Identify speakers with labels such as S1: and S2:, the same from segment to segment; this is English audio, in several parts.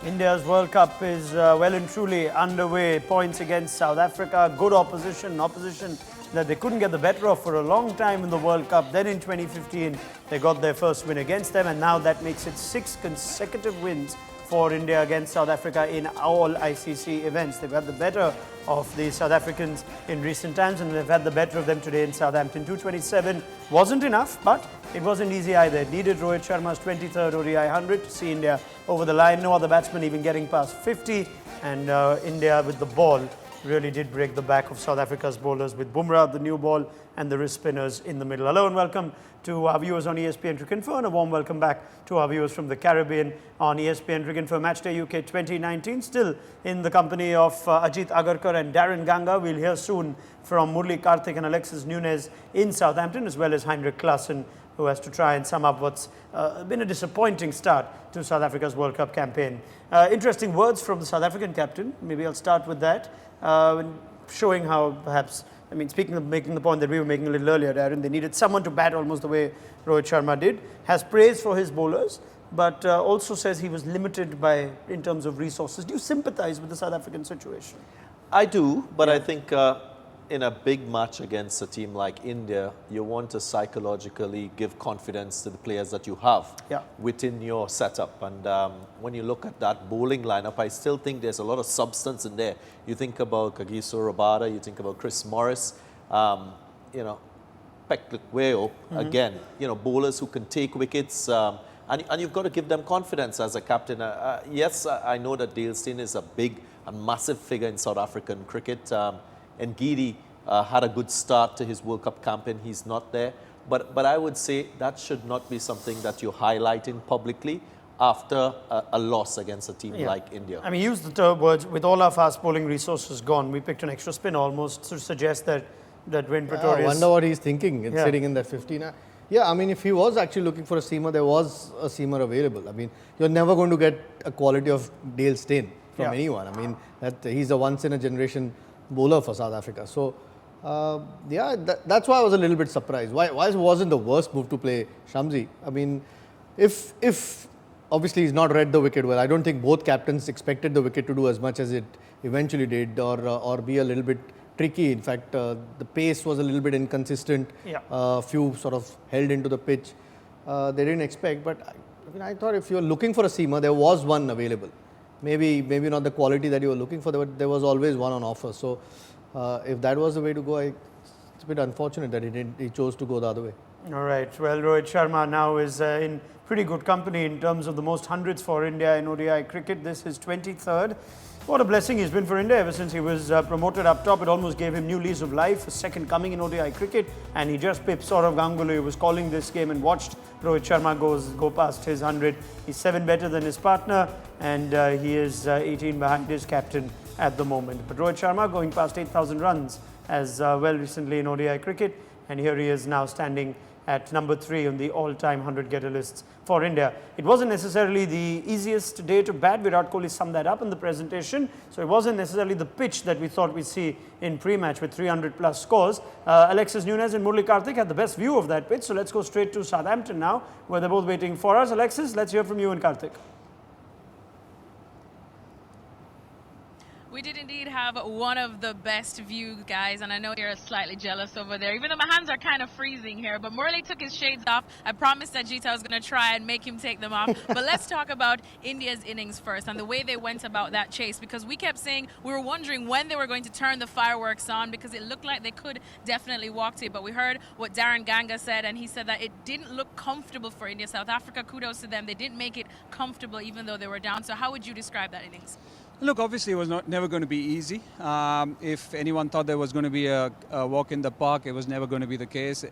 S1: India's World Cup is well and truly underway. Points against South Africa. Good opposition that they couldn't get the better of for a long time in the World Cup. Then in 2015, they got their first win against them, and now that makes it 6 consecutive wins for India against South Africa in all ICC events. They've had the better of the South Africans in recent times, and they've had the better of them today in Southampton. 227 wasn't enough, but it wasn't easy either. It needed Rohit Sharma's 23rd ODI 100 to see India over the line. No other batsman even getting past 50, and India with the ball really did break the back of South Africa's bowlers with Bumrah, the new ball, and the wrist spinners in the middle. Hello and welcome to our viewers on ESPNcricinfo, and a warm welcome back to our viewers from the Caribbean on ESPNcricinfo Matchday UK 2019. Still in the company of Ajit Agarkar and Darren Ganga. We'll hear soon from Murli Karthik and Alexis Nunez in Southampton, as well as Heinrich Klaasen, who has to try and sum up what's been a disappointing start to South Africa's World Cup campaign. Interesting words from the South African captain. Maybe I'll start with that, showing how perhaps, I mean, speaking of making the point that we were making a little earlier, Darren, they needed someone to bat almost the way Rohit Sharma did. Has praise for his bowlers, but also says he was limited in terms of resources. Do you sympathize with the South African situation?
S2: I do, but I think in a big match against a team like India, you want to psychologically give confidence to the players that you have within your setup. And when you look at that bowling lineup, I still think there's a lot of substance in there. You think about Kagiso Rabada, you think about Chris Morris, Peklikweo, again, bowlers who can take wickets. And you've got to give them confidence as a captain. Yes, I know that Dale Steyn is a big and massive figure in South African cricket. And Gidi had a good start to his World Cup campaign. He's not there. But I would say that should not be something that you're highlighting publicly after a loss against a team like India.
S1: I mean, use the term words, with all our fast bowling resources gone, we picked an extra spin almost to suggest that Wayne Pretorius...
S3: I wonder what he's thinking sitting in that 15. Yeah, I mean, if he was actually looking for a seamer, there was a seamer available. I mean, you're never going to get a quality of Dale Steyn from anyone. I mean, he's a once-in-a-generation bowler for South Africa. So, that's why I was a little bit surprised. Why wasn't the worst move to play Shamsi? I mean, if obviously he's not read the wicket well, I don't think both captains expected the wicket to do as much as it eventually did, or be a little bit tricky. In fact, the pace was a little bit inconsistent. Few sort of held into the pitch. They didn't expect, but I thought if you're looking for a seamer, there was one available. Maybe not the quality that you were looking for, but there was always one on offer. So, if that was the way to go, it's a bit unfortunate that he chose to go the other way.
S1: All right. Well, Rohit Sharma now is in pretty good company in terms of the most hundreds for India in ODI cricket. This is 23rd. What a blessing he's been for India ever since he was promoted up top. It almost gave him new lease of life, a second coming in ODI cricket, and he just pipped Saurav Ganguly, who was calling this game and watched Rohit Sharma go past his 100. He's 7 better than his partner, and he is 18 behind his captain at the moment. But Rohit Sharma going past 8,000 runs as well recently in ODI cricket, and here he is now standing at number 3 on the all-time 100-getter lists for India. It wasn't necessarily the easiest day to bat. Virat Kohli summed that up in the presentation. So it wasn't necessarily the pitch that we thought we'd see in pre-match with 300-plus scores. Alexis Nunez and Murli Karthik had the best view of that pitch. So let's go straight to Southampton now, where they're both waiting for us. Alexis, let's hear from you and Karthik.
S4: We did indeed have one of the best views, guys, and I know you're slightly jealous over there, even though my hands are kind of freezing here. But Murli took his shades off. I promised Ajit I was going to try and make him take them off. But let's talk about India's innings first and the way they went about that chase, because we kept saying we were wondering when they were going to turn the fireworks on, because it looked like they could definitely walk to it. But we heard what Darren Ganga said, and he said that it didn't look comfortable for India. South Africa, kudos to them. They didn't make it comfortable even though they were down. So how would you describe that innings?
S5: Look, obviously it was never going to be easy. If anyone thought there was going to be a walk in the park, it was never going to be the case.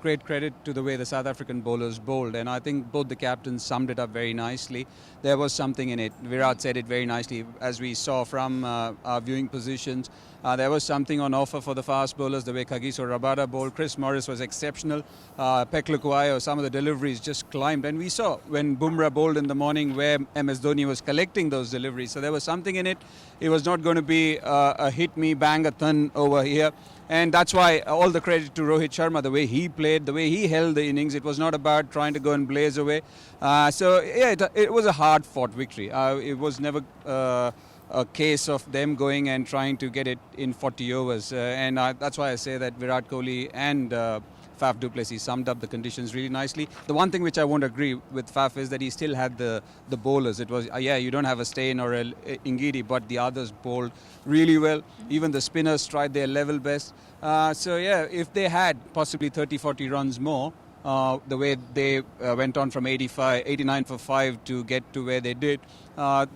S5: Great credit to the way the South African bowlers bowled, and I think both the captains summed it up very nicely. There was something in it. Virat said it very nicely, as we saw from our viewing positions. There was something on offer for the fast bowlers, the way Kagiso Rabada bowled. Chris Morris was exceptional. Peklukuayo, some of the deliveries just climbed. And we saw when Bumrah bowled in the morning where MS Dhoni was collecting those deliveries. So there was something in it. It was not going to be a hit me, bang a ton over here. And that's why all the credit to Rohit Sharma, the way he played, the way he held the innings. It was not about trying to go and blaze away. It was a hard-fought victory. It was never a case of them going and trying to get it in 40 overs. That's why I say that Virat Kohli and Faf du Plessis summed up the conditions really nicely. The one thing which I won't agree with Faf is that he still had the bowlers. It was, you don't have a Steyn or a Ngidi, but the others bowled really well. Even the spinners tried their level best. If they had possibly 30-40 runs more, the way they went on from 89 for 5 to get to where they did,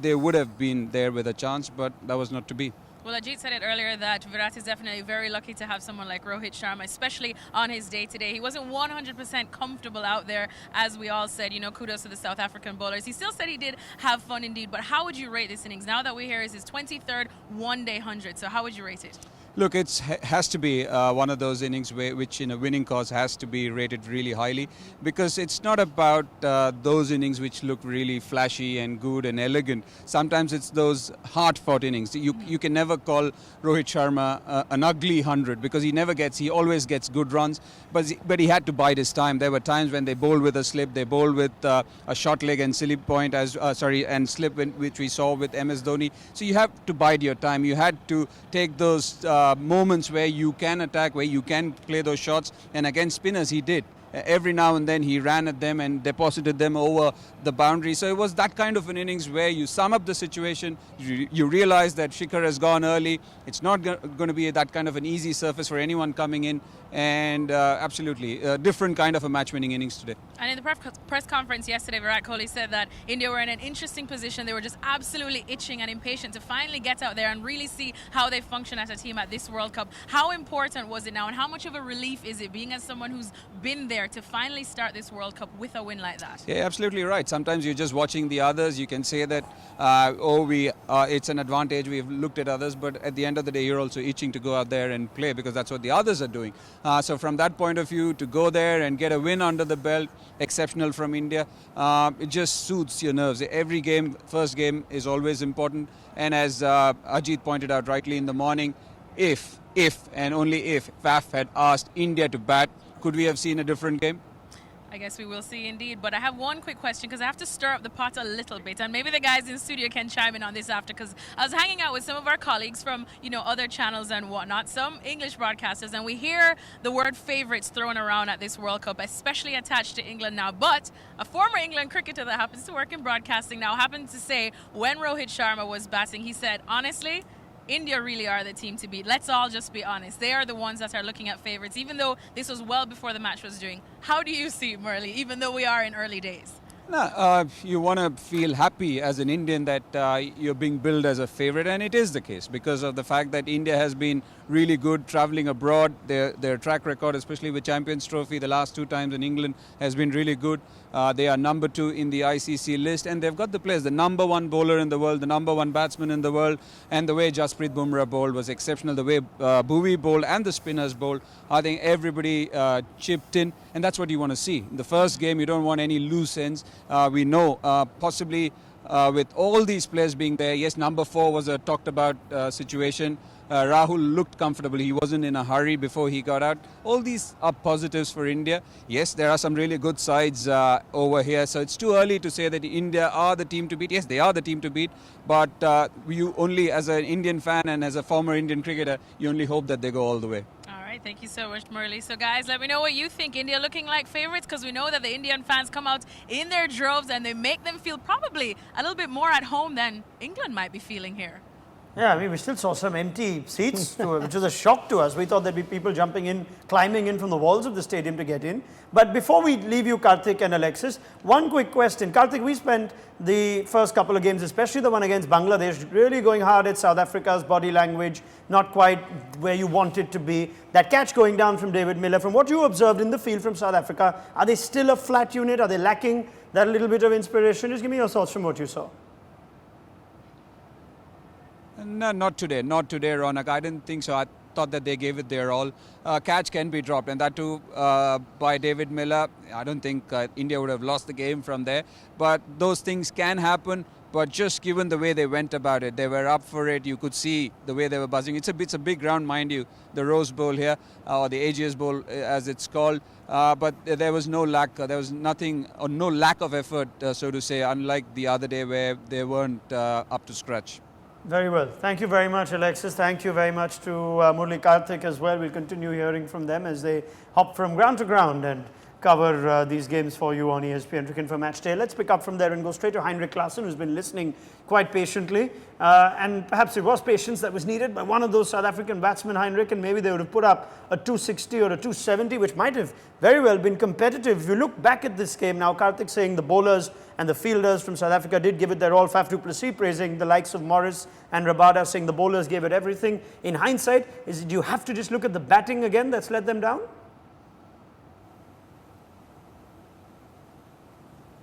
S5: they would have been there with a chance, but that was not to be.
S4: Well, Ajit said it earlier that Virat is definitely very lucky to have someone like Rohit Sharma, especially on his day today. He wasn't 100% comfortable out there, as we all said. Kudos to the South African bowlers. He still said he did have fun indeed, but how would you rate this innings? Now that we're here, is his 23rd one-day 100, so how would you rate it?
S5: Look, it has to be one of those innings which in a winning cause has to be rated really highly, because it's not about those innings which look really flashy and good and elegant. Sometimes it's those hard-fought innings. You can never call Rohit Sharma an ugly 100, because he always gets good runs, but he had to bide his time. There were times when they bowled with a slip, they bowled with a short leg and silly point and slip, which we saw with MS Dhoni. So you have to bide your time. You had to take those moments where you can attack, where you can play those shots, and against spinners he did. Every now and then he ran at them and deposited them over the boundary. So it was that kind of an innings where you sum up the situation, you realize that Shikhar has gone early. It's not going to be that kind of an easy surface for anyone coming in, and absolutely a different kind of a match-winning innings today.
S4: And in the press conference yesterday, Virat Kohli said that India were in an interesting position. They were just absolutely itching and impatient to finally get out there and really see how they function as a team at this World Cup. How important was it now, and how much of a relief is it, being as someone who's been there, to finally start this World Cup with a win like that?
S5: Yeah, absolutely right. Sometimes you're just watching the others. You can say that, it's an advantage. We've looked at others, but at the end of the day, you're also itching to go out there and play, because that's what the others are doing. So from that point of view, to go there and get a win under the belt, exceptional from India, it just soothes your nerves. Every game, first game is always important. And as Ajit pointed out rightly in the morning, if and only if Faf had asked India to bat, could we have seen a different game?
S4: I guess we will see indeed. But I have one quick question, because I have to stir up the pot a little bit, and maybe the guys in studio can chime in on this after, because I was hanging out with some of our colleagues from other channels and whatnot, some English broadcasters, and we hear the word favourites thrown around at this World Cup, especially attached to England now. But a former England cricketer that happens to work in broadcasting now happened to say, when Rohit Sharma was batting, he said, honestly, India really are the team to beat. Let's all just be honest. They are the ones that are looking at favourites, even though this was well before the match was doing. How do you see it, Murli, even though we are in early days?
S5: No, you want to feel happy as an Indian that you're being billed as a favourite, and it is the case because of the fact that India has been really good travelling abroad. Their track record, especially with Champions Trophy, the last 2 times in England, has been really good. They are number 2 in the ICC list, and they've got the players, the number 1 bowler in the world, the number 1 batsman in the world, and the way Jasprit Bumrah bowled was exceptional. The way Bhuvi bowled and the spinners bowled, I think everybody chipped in, and that's what you want to see. In the first game, you don't want any loose ends. We know possibly with all these players being there, yes, number 4 was a talked about situation. Rahul looked comfortable. He wasn't in a hurry before he got out. All these are positives for India. Yes, there are some really good sides over here. So it's too early to say that India are the team to beat. Yes, they are the team to beat. But you only, as an Indian fan and as a former Indian cricketer, you only hope that they go all the way.
S4: All right, thank you so much, Murli. So guys, let me know what you think. India looking like favourites, because we know that the Indian fans come out in their droves and they make them feel probably a little bit more at home than England might be feeling here.
S1: Yeah, I mean, we still saw some empty seats, which was a shock to us. We thought there'd be people jumping in, climbing in from the walls of the stadium to get in. But before we leave you, Karthik and Alexis, one quick question. Karthik, we spent the first couple of games, especially the one against Bangladesh, really going hard at South Africa's body language, not quite where you want it to be. That catch going down from David Miller, from what you observed in the field from South Africa, are they still a flat unit? Are they lacking that little bit of inspiration? Just give me your thoughts from what you saw.
S5: No, not today. Not today, Ronak. I didn't think so. I thought that they gave it their all. Catch can be dropped, and that too by David Miller. I don't think India would have lost the game from there. But those things can happen. But just given the way they went about it, they were up for it. You could see the way they were buzzing. It's a big ground, mind you, the Rose Bowl here, or the AGS Bowl as it's called. But there was no lack. There was nothing, or no lack of effort, so to say, unlike the other day where they weren't up to scratch.
S1: Very well. Thank you very much, Alexis. Thank you very much to Murli Karthik as well. We'll continue hearing from them as they hop from ground to ground and cover these games for you on ESPNcricinfo Match Day. Let's pick up from there and go straight to Heinrich Klaasen, who's been listening quite patiently. And perhaps it was patience that was needed by one of those South African batsmen, Heinrich, and maybe they would have put up a 260 or a 270, which might have very well been competitive. If you look back at this game now, Karthik saying the bowlers and the fielders from South Africa did give it their all. Faf du Plessis praising the likes of Morris and Rabada, saying the bowlers gave it everything. In hindsight, do you have to just look at the batting again that's let them down?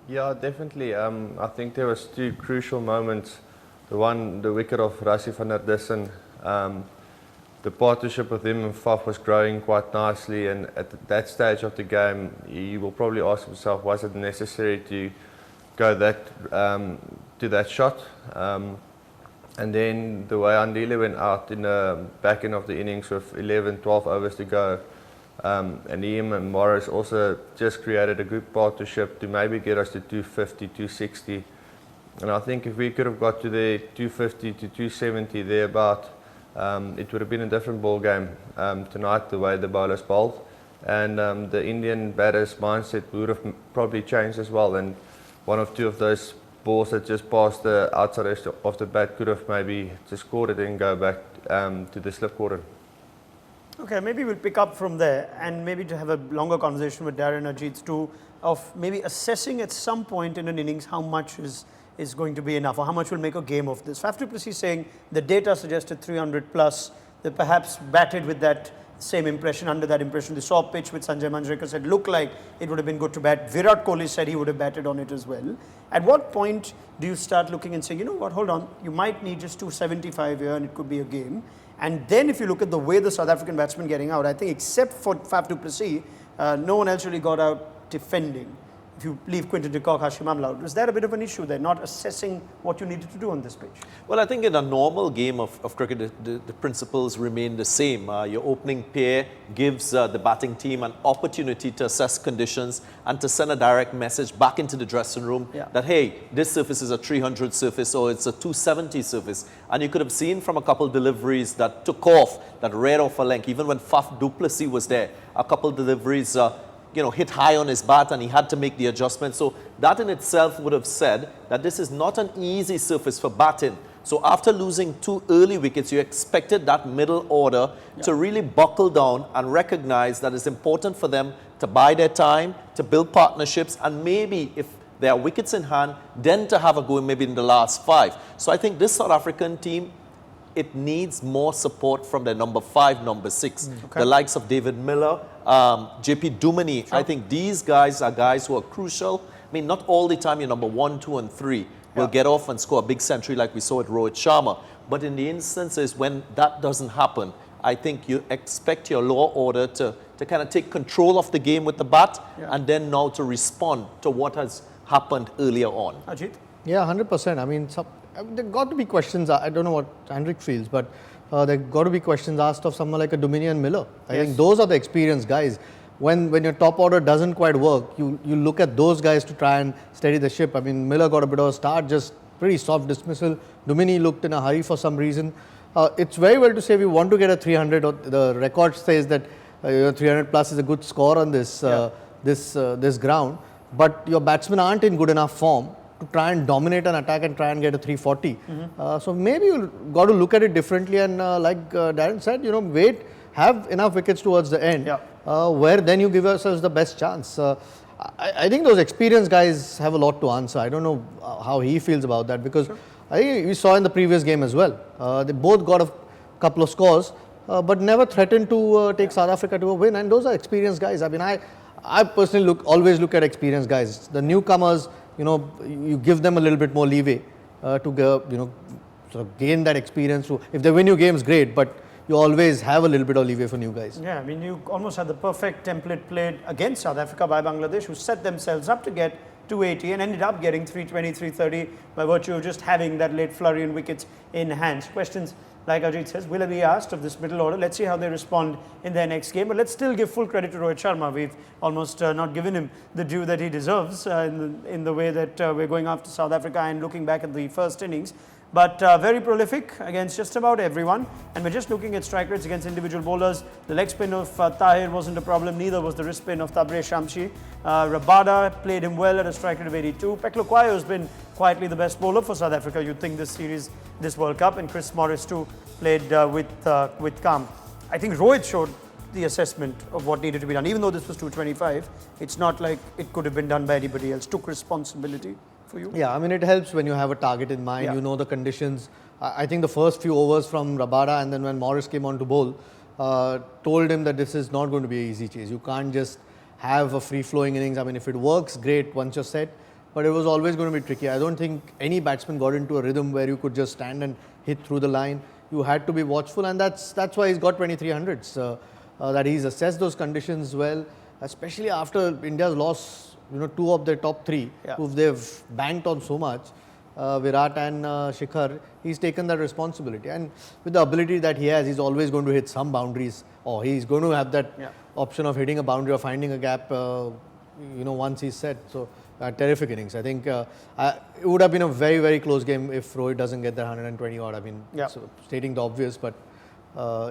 S6: Yeah, definitely. I think there was two crucial moments. The wicket of Rassie van der Dussen. The partnership with him and Faf was growing quite nicely, and at that stage of the game, you will probably ask yourself, was it necessary to go to that shot? And then the way Andile went out in the back end of the innings with 11, 12 overs to go. And him and Morris also just created a good partnership to maybe get us to 250, 260. And I think if we could have got to the 250 to 270 thereabout, it would have been a different ball game tonight, the way the bowlers bowled. And the Indian batters' mindset would have probably changed as well. And one or two of those balls that just passed the outside edge of the bat could have maybe just scored it and go back to the slip quarter.
S1: Okay, maybe we'll pick up from there and maybe to have a longer conversation with Darren Ajit too, of maybe assessing at some point in an innings how much is going to be enough, or how much will make a game of this. Faf du Plessis saying the data suggested 300 plus, they perhaps batted with that same impression, under that impression. They saw a pitch which Sanjay Manjrekar said looked like it would have been good to bat. Virat Kohli said he would have batted on it as well. At what point do you start looking and saying, you know what, hold on, you might need just 275 here and it could be a game? And then if you look at the way the South African batsmen getting out, I think except for Faf du Plessis, no one else really got out defending. If you leave Quinton de Kock, Hashim Amla out, was there a bit of an issue there, not assessing what you needed to do on this pitch?
S2: Well, I think in a normal game of cricket, the principles remain the same. Your opening pair gives the batting team an opportunity to assess conditions and to send a direct message back into the dressing room that, hey, this surface is a 300 surface or it's a 270 surface. And you could have seen from a couple deliveries that took off, that read off a length, even when Faf du Plessis was there, a couple deliveries hit high on his bat and he had to make the adjustment. So that in itself would have said that this is not an easy surface for batting. So after losing 2 early wickets, you expected that middle order to really buckle down and recognize that it's important for them to buy their time, to build partnerships, and maybe if there are wickets in hand, then to have a go maybe in the last 5. So I think this South African team, it needs more support from their number 5, number 6. The likes of David Miller, JP Duminy. I think these guys are guys who are crucial. I mean, not all the time your number 1, 2, and 3 will get off and score a big century like we saw with Rohit Sharma. But in the instances when that doesn't happen, I think you expect your lower order to kind of take control of the game with the bat and then now to respond to what has happened earlier on.
S1: Ajit?
S3: Yeah, 100%. I mean, there got to be questions. I don't know what Heinrich feels, but there got to be questions asked of someone like a Duminy and Miller. I think those are the experienced guys. When your top order doesn't quite work, you look at those guys to try and steady the ship. I mean, Miller got a bit of a start, just pretty soft dismissal. Duminy looked in a hurry for some reason. It's very well to say we want to get a 300. The record says that 300 plus is a good score on this this ground. But your batsmen aren't in good enough form to try and dominate an attack and try and get a 340. So maybe you've got to look at it differently and like Darren said, wait, have enough wickets towards the end where then you give yourselves the best chance. I think those experienced guys have a lot to answer. I don't know how he feels about that because I think we saw in the previous game as well. They both got a couple of scores but never threatened to take South Africa to a win, and those are experienced guys. I mean, I personally always look at experienced guys. The newcomers, you give them a little bit more leeway to sort of gain that experience. So if they win you games, great, but you always have a little bit of leeway for new guys.
S1: Yeah, I mean, you almost had the perfect template played against South Africa by Bangladesh, who set themselves up to get 280 and ended up getting 320, 330 by virtue of just having that late flurry and wickets in hand. Questions, like Ajit says, will be asked of this middle order. Let's see how they respond in their next game. But let's still give full credit to Rohit Sharma. We've almost not given him the due that he deserves in the way that we're going after South Africa and looking back at the first innings. But very prolific against just about everyone. And we're just looking at strike rates against individual bowlers. The leg spin of Tahir wasn't a problem, neither was the wrist spin of Tabraiz Shamsi. Rabada played him well at a strike rate of 82. Peklo has been quietly the best bowler for South Africa, you'd think, this series, this World Cup. And Chris Morris too played with calm. I think Rohit showed the assessment of what needed to be done. Even though this was 225, it's not like it could have been done by anybody else. Took responsibility. For you?
S3: Yeah, I mean, it helps when you have a target in mind, you know the conditions. I think the first few overs from Rabada and then when Morris came on to bowl, told him that this is not going to be an easy chase. You can't just have a free-flowing innings. I mean, if it works, great, once you're set, but it was always going to be tricky. I don't think any batsman got into a rhythm where you could just stand and hit through the line. You had to be watchful, and that's why he's got 2300s, that he's assessed those conditions well, especially after India's loss. Two of their top three, who they've banked on so much, Virat and Shikhar, he's taken that responsibility. And with the ability that he has, he's always going to hit some boundaries, or he's going to have that option of hitting a boundary or finding a gap, once he's set. So, terrific innings. I think it would have been a very, very close game if Rohit doesn't get that 120 odd. I mean, so stating the obvious, but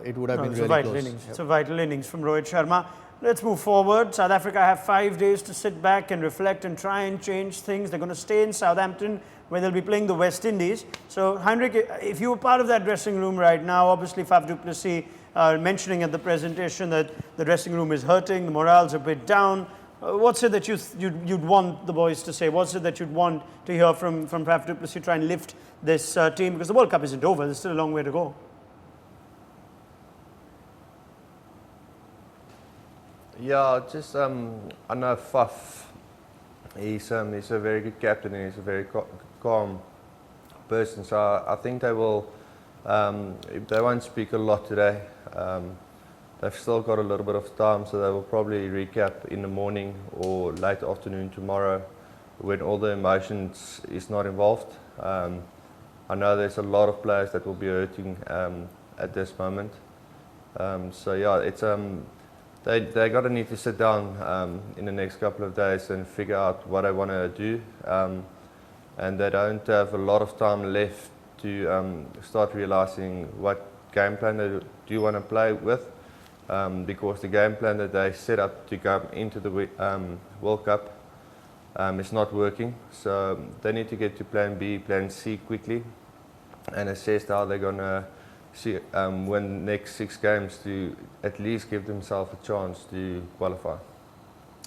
S3: it would have been really close.
S1: It's a vital innings from Rohit Sharma. Let's move forward. South Africa have 5 days to sit back and reflect and try and change things. They're going to stay in Southampton where they'll be playing the West Indies. So, Heinrich, if you were part of that dressing room right now, obviously Faf du Plessis mentioning at the presentation that the dressing room is hurting, the morale's a bit down. What's it that you'd want the boys to say? What's it that you'd want to hear from Faf du Plessis try and lift this team? Because the World Cup isn't over. There's still a long way to go.
S6: Yeah, just I know Faf. He's a very good captain and he's a very calm person. So I think they will. They won't speak a lot today. They've still got a little bit of time, so they will probably recap in the morning or late afternoon tomorrow, when all the emotions is not involved. I know there's a lot of players that will be hurting at this moment. So yeah, it's They're going to need to sit down in the next couple of days and figure out what they want to do. And they don't have a lot of time left to start realizing what game plan they do want to play with. Because the game plan that they set up to go into the World Cup is not working. So they need to get to plan B, plan C quickly and assess how they're going to win the next 6 games to at least give themselves a chance to qualify.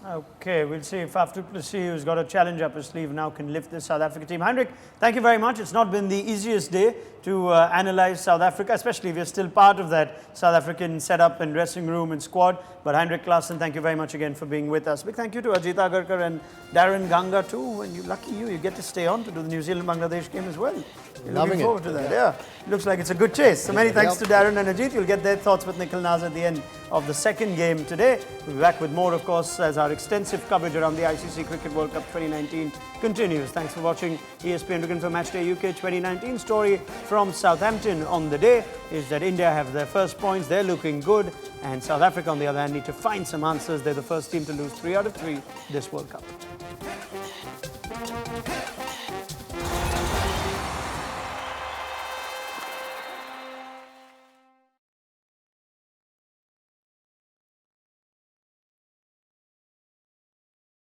S1: Okay, we'll see if Faf du Plessis, who's got a challenge up his sleeve now, can lift this South Africa team. Heinrich, thank you very much. It's not been the easiest day to analyse South Africa, especially if you're still part of that South African setup and dressing room and squad. But Heinrich Klaasen, thank you very much again for being with us. Big thank you to Ajit Agarkar and Darren Ganga too. And lucky you get to stay on to do the New Zealand-Bangladesh game as well. Looking forward to that. Yeah, looks like it's a good chase. So many thanks to Darren and Ajit. You'll get their thoughts with Nikhil Naz at the end of the second game today. We'll be back with more, of course, as our extensive coverage around the ICC Cricket World Cup 2019 continues. Thanks for watching ESPNcricinfo Matchday UK 2019. Story from Southampton on the day is that India have their first points. They're looking good. And South Africa, on the other hand, need to find some answers. They're the first team to lose 3 out of 3 this World Cup.